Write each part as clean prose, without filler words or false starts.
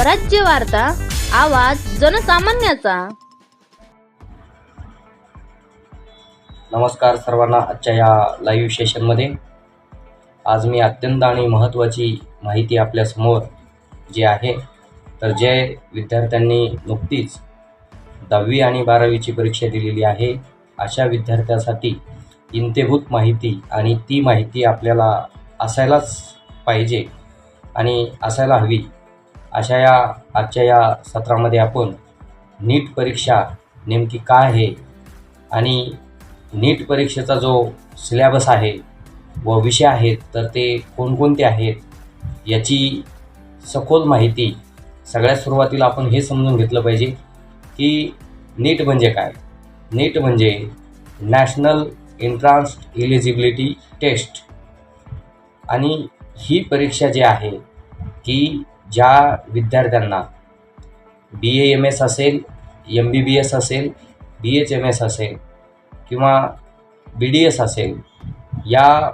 स्वराज्य वार्ता, आवाज जनसामान्याचा। नमस्कार सर्वांना। आजच्या या लाईव्ह सेशनमध्ये आज मी अत्यंत आणि महत्त्वाची माहिती आपल्यासमोर जी आहे, तर जे विद्यार्थ्यांनी नुकतीच 10वी आणि 12वीची परीक्षा दिलेली आहे अशा विद्यार्थ्यांसाठी इत्थंभूत माहिती, आणि ती माहिती आपल्याला असायलाच पाहिजे आणि असायला हवी अशा या आजच्या या सत्रामध्ये आपण नीट परीक्षा नेमकी काय आहे आणि नीट परीक्षेचा जो सिलेबस आहे व विषय आहेत तर ते कोणकोणते आहेत याची सखोल माहिती। सगळ्यात सुरुवातीला आपण हे समजून घेतलं पाहिजे की नीट म्हणजे काय। नीट म्हणजे नॅशनल एंट्रन्स एलिजिबिलिटी टेस्ट, आणि ही परीक्षा जी आहे की ज्या विद्यार्थ्यांना BAMS असेल, MBBS असेल, BHMS असेल किंवा BDS असेल, या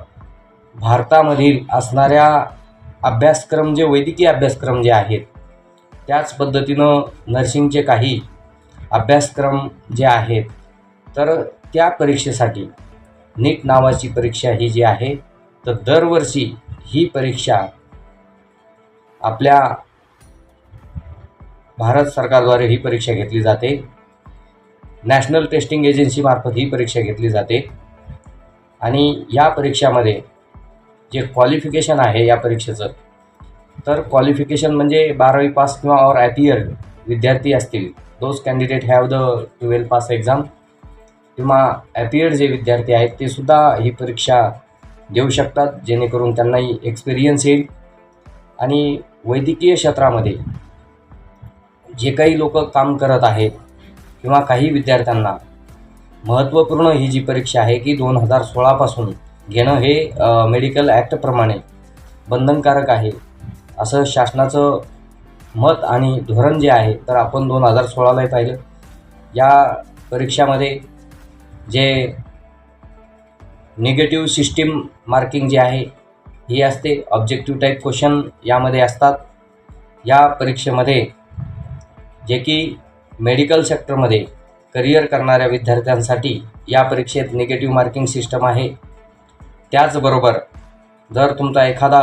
भारतामधील असणाऱ्या अभ्यासक्रम जे वैद्यकीय अभ्यासक्रम जे आहेत त्याच पद्धतीनं नर्सिंगचे काही अभ्यासक्रम जे आहेत तर त्या परीक्षेसाठी नीट नावाची परीक्षा ही जी आहे तर दरवर्षी ही परीक्षा आपल्या भारत सरकारद्वारे ही परीक्षा घेतली जाते। नॅशनल टेस्टिंग एजन्सीमार्फत ही परीक्षा घेतली जाते आणि या परीक्षामध्ये जे क्वालिफिकेशन आहे या परीक्षेचं, तर क्वालिफिकेशन म्हणजे 12वी पास किंवा और ॲपियर विद्यार्थी असतील, those candidate have the 12 pass exam, किंवा ॲपियर जे विद्यार्थी आहेत ते सुद्धा ही परीक्षा देऊ शकतात, जेणेकरून त्यांनाही एक्सपिरियन्स येईल। आणि वैद्यकीय क्षेत्रामध्ये जे काही लोक काम करत आहेत किंवा काही विद्यार्थ्यांना महत्त्वपूर्ण ही जी परीक्षा आहे की 2016 पासून घेणं हे मेडिकल ॲक्टप्रमाणे बंधनकारक आहे असं शासनाचं मत आणि धोरण जे आहे तर आपण 2016लाही पाहिलं। या परीक्षामध्ये जे निगेटिव्ह सिस्टीम मार्किंग जे आहे ही असते, ऑब्जेक्टिव्ह टाईप क्वेश्चन यामध्ये असतात। या परीक्षेमध्ये जे की मेडिकल सेक्टरमध्ये करिअर करणाऱ्या विद्यार्थ्यांसाठी या परीक्षेत निगेटिव्ह मार्किंग सिस्टम आहे। त्याचबरोबर जर तुमचा एखादा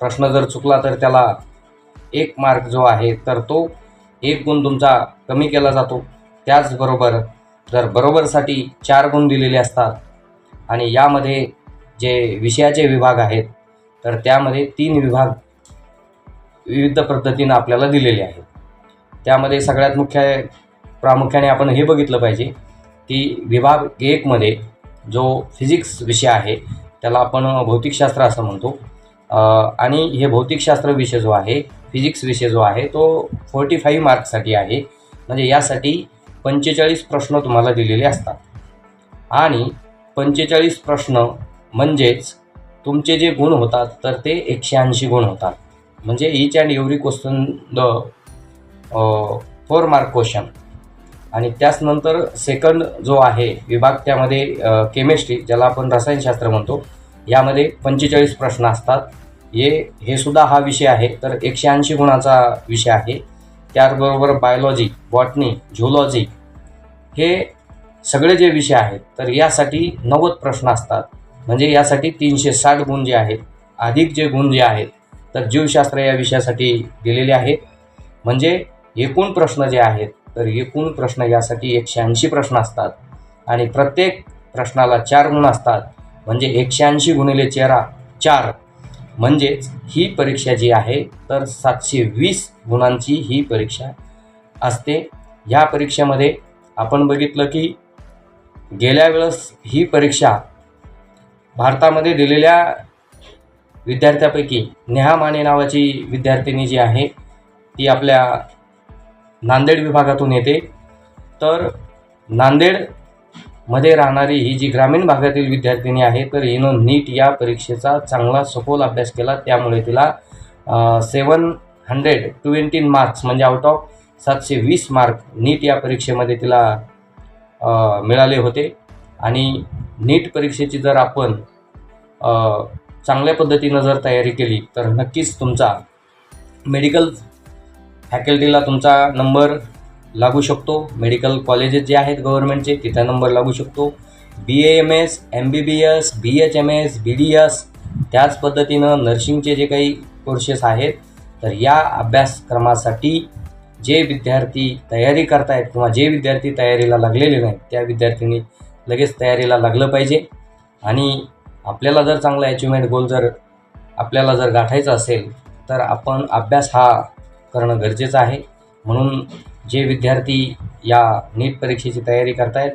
प्रश्न जर चुकला तर त्याला 1 मार्क जो आहे तर तो 1 गुण तुमचा कमी केला जातो। त्याचबरोबर जर बरोबरसाठी 4 गुण दिलेले असतात, आणि यामध्ये जे विषयाचे विभाग आहेत तर त्यामध्ये 3 विभाग विविध पद्धतीनं आपल्याला दिलेले आहेत। त्यामध्ये सगळ्यात प्रामुख्याने आपण हे बघितलं पाहिजे की विभाग 1 मध्ये जो फिजिक्स विषय आहे त्याला आपण भौतिकशास्त्र असं म्हणतो, आणि हे भौतिकशास्त्र विषय जो आहे, फिजिक्स विषय जो आहे तो 45 मार्क्ससाठी आहे। म्हणजे यासाठी 45 प्रश्न तुम्हाला दिलेले असतात, आणि 45 प्रश्न म्हणजेच तुमचे जे गुण होतात तर ते 180 गुण होतात। म्हणजे each and every question the 4 mark question. आणि त्याचनंतर सेकंड जो आहे विभाग त्यामध्ये केमिस्ट्री, ज्याला आपण रसायनशास्त्र म्हणतो, यामध्ये 45 प्रश्न असतात। हे सुद्धा हा विषय आहे तर 180 गुणाचा विषय आहे। त्याचबरोबर बायोलॉजी, बॉटनी, झुलॉजी हे सगळे जे विषय आहेत तर यासाठी 90 प्रश्न असतात। म्हणजे यासाठी 360 गुण जे आहेत अधिक जे गुण जे आहेत तर जीवशास्त्र या विषयासाठी दिलेले आहेत। म्हणजे एकूण प्रश्न जे आहेत तर एकूण प्रश्न यासाठी 180 प्रश्न असतात, आणि प्रत्येक प्रश्नाला 4 गुण असतात। म्हणजे 180 गुणिले 4 म्हणजेच ही परीक्षा जी आहे तर 720 गुणांची ही परीक्षा असते। ह्या परीक्षेमध्ये आपण बघितलं की गेल्या वेळेस ही परीक्षा भारतामध्ये दिलेल्या विद्यार्थ्यापैकी नेहा माने नावाची विद्यार्थिनी जी आहे ती आपल्या नांदेड विभागातून येते। तर नांदेडमध्ये राहणारी ही जी ग्रामीण भागातील विद्यार्थिनी आहे तर हिनं नीट या परीक्षेचा चांगला सखोल अभ्यास केला, त्यामुळे तिला 720 मार्क्स म्हणजे आउट ऑफ 720 मार्क नीट या परीक्षेमध्ये तिला मिळाले होते। आणि नीट परीक्षेची जर आपण चांगल्या पद्धतीनं जर तयारी केली तर नक्कीच तुमचा मेडिकल फॅकल्टीला तुमचा नंबर लागू शकतो. मेडिकल कॉलेजेस जे आहेत गव्हर्नमेंटचे तिथं नंबर लागू शकतो. BAMS, MBBS, BHMS, BDS, त्याच पद्धतीनं नर्सिंगचे जे काही कोर्सेस आहेत, तर या अभ्यासक्रमासाठी जे विद्यार्थी तयारी करतायत किंवा जे विद्यार्थी तयारीला लागलेले नाहीत त्या विद्यार्थ्यांनी लगेच तयारीला लागलं पाहिजे. आणि आपल्याला जर चांगला अचिव्हमेंट गोल जर आपल्याला जर गाठायचा असेल तर आपण अभ्यास हा करणं गरजेचं आहे. म्हणून जे विद्यार्थी या नीट परीक्षेची तयारी करतायत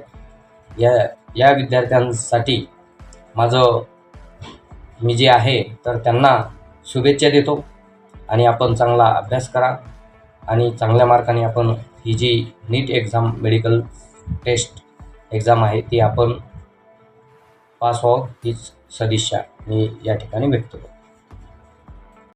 या विद्यार्थ्यांसाठी मी जे आहे तर त्यांना शुभेच्छा देतो. आणि आपण चांगला अभ्यास करा आणि चांगल्या मार्काने आपण ही जी नीट एक्झाम मेडिकल टेस्ट एक्झाम आहे ती आपण पास व्हावं हीच सदिच्छा मी या ठिकाणी व्यक्त करतो.